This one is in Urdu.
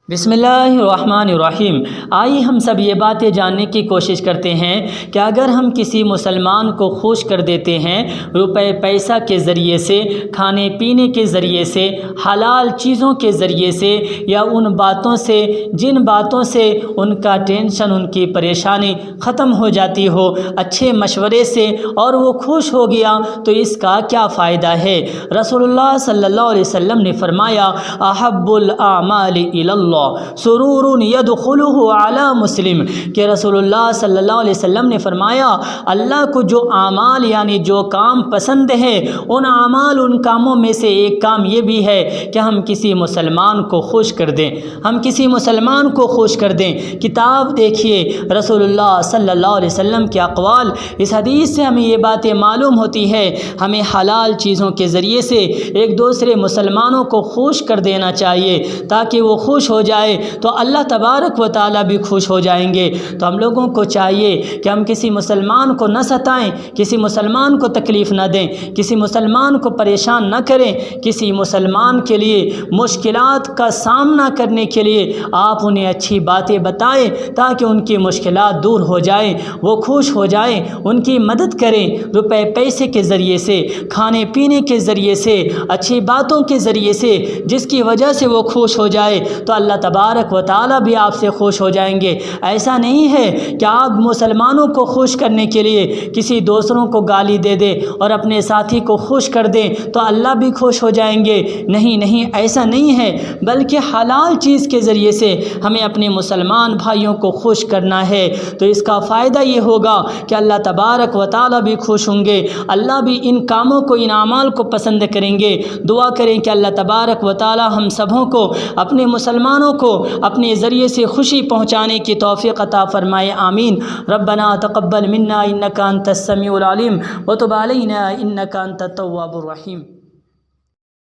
بسم اللہ الرحمن الرحیم۔ آئیے ہم سب یہ باتیں جاننے کی کوشش کرتے ہیں کہ اگر ہم کسی مسلمان کو خوش کر دیتے ہیں روپے پیسہ کے ذریعے سے، کھانے پینے کے ذریعے سے، حلال چیزوں کے ذریعے سے، یا ان باتوں سے جن باتوں سے ان کا ٹینشن، ان کی پریشانی ختم ہو جاتی ہو، اچھے مشورے سے، اور وہ خوش ہو گیا، تو اس کا کیا فائدہ ہے؟ رسول اللہ صلی اللہ علیہ وسلم نے فرمایا، احب الاعمال الی اللہ سرور یدخلہ علی مسلم، کہ رسول اللہ صلی اللہ علیہ وسلم نے فرمایا اللہ کو جو اعمال یعنی جو کام پسند ہے، ان اعمال ان کاموں میں سے ایک کام یہ بھی ہے کہ ہم کسی مسلمان کو خوش کر دیں، ہم کسی مسلمان کو خوش کر دیں۔ کتاب دیکھیے رسول اللہ صلی اللہ علیہ وسلم کے اقوال، اس حدیث سے ہمیں یہ باتیں معلوم ہوتی ہے، ہمیں حلال چیزوں کے ذریعے سے ایک دوسرے مسلمانوں کو خوش کر دینا چاہیے تاکہ وہ خوش ہو جائے تو اللہ تبارک و تعالیٰ بھی خوش ہو جائیں گے۔ تو ہم لوگوں کو چاہیے کہ ہم کسی مسلمان کو نہ ستائیں، کسی مسلمان کو تکلیف نہ دیں، کسی مسلمان کو پریشان نہ کریں، کسی مسلمان کے لیے مشکلات کا سامنا کرنے کے لیے آپ انہیں اچھی باتیں بتائیں تاکہ ان کی مشکلات دور ہو جائیں، وہ خوش ہو جائیں، ان کی مدد کریں، روپے پیسے کے ذریعے سے، کھانے پینے کے ذریعے سے، اچھی باتوں کے ذریعے سے، جس کی وجہ سے وہ خوش ہو جائے تو اللہ تبارک و تعالیٰ بھی آپ سے خوش ہو جائیں گے۔ ایسا نہیں ہے کہ آپ مسلمانوں کو خوش کرنے کے لیے کسی دوسروں کو گالی دے دیں اور اپنے ساتھی کو خوش کر دیں تو اللہ بھی خوش ہو جائیں گے۔ نہیں نہیں، ایسا نہیں ہے، بلکہ حلال چیز کے ذریعے سے ہمیں اپنے مسلمان بھائیوں کو خوش کرنا ہے، تو اس کا فائدہ یہ ہوگا کہ اللہ تبارک و تعالیٰ بھی خوش ہوں گے، اللہ بھی ان کاموں کو، ان اعمال کو پسند کریں گے۔ دعا کریں کہ اللہ تبارک و تعالیٰ ہم سبوں کو، اپنے مسلمانوں کو اپنے ذریعے سے خوشی پہنچانے کی توفیق عطا فرمائے، آمین۔ ربنا تقبل منا انک انت السمیع العلیم وتب علینا انک انت التواب الرحیم۔